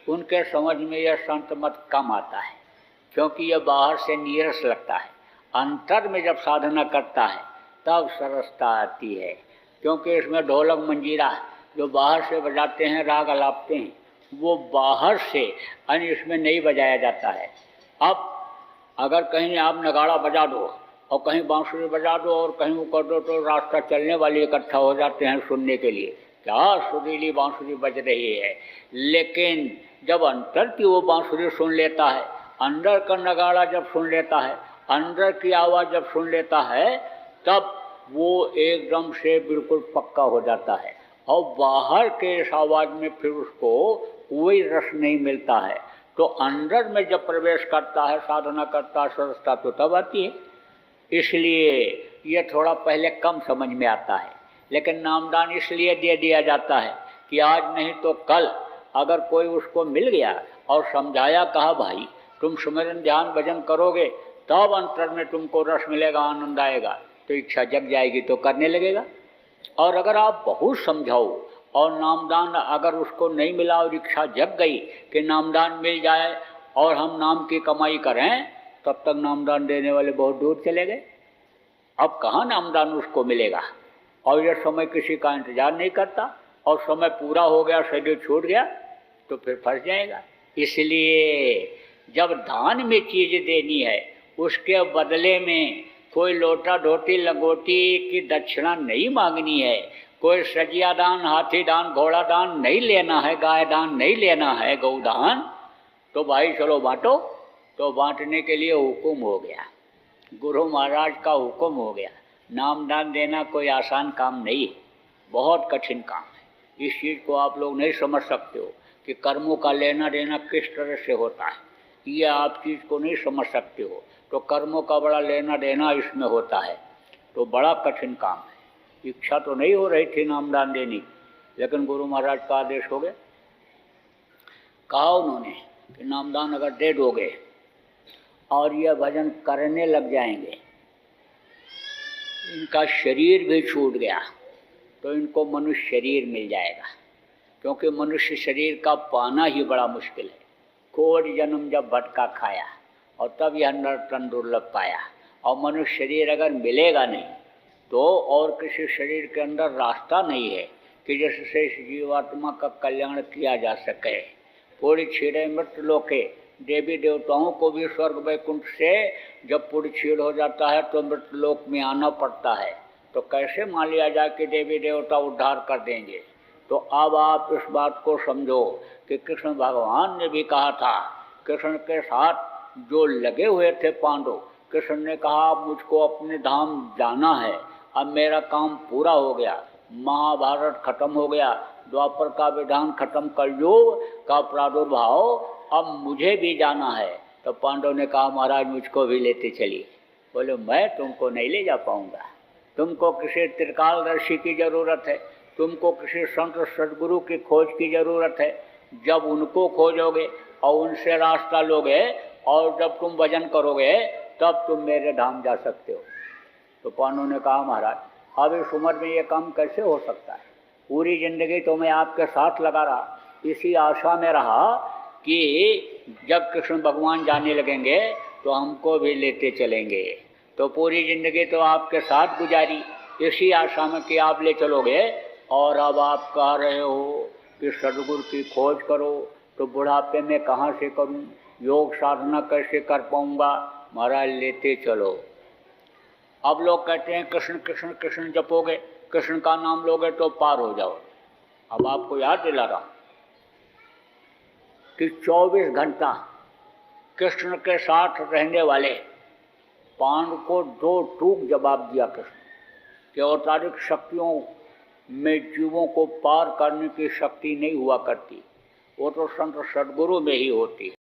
उनके समझ में यह संत मत कम आता है, क्योंकि यह बाहर से नीरस लगता है। अंतर में जब साधना करता है तब सरसता आती है, क्योंकि इसमें ढोलक मंजीरा जो बाहर से बजाते हैं, राग अलापते हैं, वो बाहर से यानी इसमें नहीं बजाया जाता है। अब अगर कहीं आप नगाड़ा बजा दो और कहीं बांसुरी बजा दो और कहीं वो कर दो, तो रास्ता चलने वाले इकट्ठा हो जाते हैं सुनने के लिए, क्या सुरीली बांसुरी बज रही है। लेकिन जब अंतर की वो बांसुरी सुन लेता है, अंदर का नगाड़ा जब सुन लेता है, अंदर की आवाज़ जब सुन लेता है, तब वो एकदम से बिल्कुल पक्का हो जाता है और बाहर के इस आवाज़ में फिर उसको कोई रस नहीं मिलता है। तो अंदर में जब प्रवेश करता है, साधना करता है, सरसता तो तब आती है। इसलिए ये थोड़ा पहले कम समझ में आता है, लेकिन नामदान इसलिए दे दिया जाता है कि आज नहीं तो कल अगर कोई उसको मिल गया और समझाया, कहा भाई तुम सुमिरन ध्यान भजन करोगे तब अंतर में तुमको रस मिलेगा, आनंद आएगा, तो इच्छा जग जाएगी तो करने लगेगा। और अगर आप बहुत समझाओ और नामदान अगर उसको नहीं मिला और इच्छा जग गई कि नामदान मिल जाए और हम नाम की कमाई करें, तब तक नामदान देने वाले बहुत दूर चले गए। अब कहाँ नामदान उसको मिलेगा, और यह समय किसी का इंतजार नहीं करता और समय पूरा हो गया, शरीर छूट गया, तो फिर फंस जाएगा। इसलिए जब दान में चीज़ देनी है, उसके बदले में कोई लोटा धोती लंगोटी की दक्षिणा नहीं मांगनी है, कोई सजिया दान, हाथी दान, घोड़ा दान नहीं लेना है, गाय दान नहीं लेना है, गौदान, तो भाई चलो बांटो। तो बांटने के लिए हुक्म हो गया, गुरु महाराज का हुक्म हो गया। नामदान देना कोई आसान काम नहीं है, बहुत कठिन काम है। इस चीज़ को आप लोग नहीं समझ सकते हो कि कर्मों का लेना देना किस तरह से होता है, ये आप चीज़ को नहीं समझ सकते हो। तो कर्मों का बड़ा लेना देना इसमें होता है, तो बड़ा कठिन काम है। इच्छा तो नहीं हो रही थी नामदान देने की, लेकिन गुरु महाराज का आदेश हो गया। कहा उन्होंने कि नामदान अगर दे दोगे और यह भजन करने लग जाएंगे, इनका शरीर भी छूट गया तो इनको मनुष्य शरीर मिल जाएगा, क्योंकि मनुष्य शरीर का पाना ही बड़ा मुश्किल है। कोटि जन्म जब भटका खाया और तब यह नर्तन दुर्लभ पाया। और मनुष्य शरीर अगर मिलेगा नहीं तो और किसी शरीर के अंदर रास्ता नहीं है कि जिससे इस जीवात्मा का कल्याण किया जा सके। पूरी छीड़े मृत्यु लोके, देवी देवताओं को भी स्वर्ग वैकुंठ से जब पूरी छीड़ हो जाता है तो मृत्यु लोक में आना पड़ता है। तो कैसे मान लिया जाए कि देवी देवता उद्धार कर देंगे। तो अब आप इस बात को समझो कि कृष्ण भगवान ने भी कहा था, कृष्ण के साथ जो लगे हुए थे पांडव, कृष्ण ने कहा अब मुझको अपने धाम जाना है, अब मेरा काम पूरा हो गया, महाभारत खत्म हो गया, द्वापर का विधान खत्म, कलयुग का प्रादुर्भाव, अब मुझे भी जाना है। तो पांडव ने कहा महाराज मुझको भी लेते चलिए। बोले मैं तुमको नहीं ले जा पाऊंगा, तुमको किसी त्रिकालदर्शी की ज़रूरत है, तुमको किसी संत सदगुरु की खोज की ज़रूरत है। जब उनको खोजोगे और उनसे रास्ता लोगे और जब तुम भजन करोगे तब तुम मेरे धाम जा सकते हो। तो पांडव ने कहा महाराज अब इस उम्र में ये काम कैसे हो सकता है, पूरी ज़िंदगी तो मैं आपके साथ लगा रहा, इसी आशा में रहा कि जब कृष्ण भगवान जाने लगेंगे तो हमको भी लेते चलेंगे। तो पूरी ज़िंदगी तो आपके साथ गुजारी इसी आशा में कि आप ले चलोगे, और अब आप कह रहे हो कि सदगुरु की खोज करो, तो बुढ़ापे में कहाँ से करूं, योग साधना कैसे कर पाऊंगा। महाराज लेते चलो। अब लोग कहते हैं कृष्ण कृष्ण कृष्ण जपोगे, कृष्ण का नाम लोगे तो पार हो जाओ। अब आपको याद दिला रहा कि 24 घंटा कृष्ण के साथ रहने वाले पांडव को 2 टूक जवाब दिया कृष्ण कि अवतारिक शक्तियों में जीवों को पार करने की शक्ति नहीं हुआ करती, वो तो संत सदगुरु में ही होती है।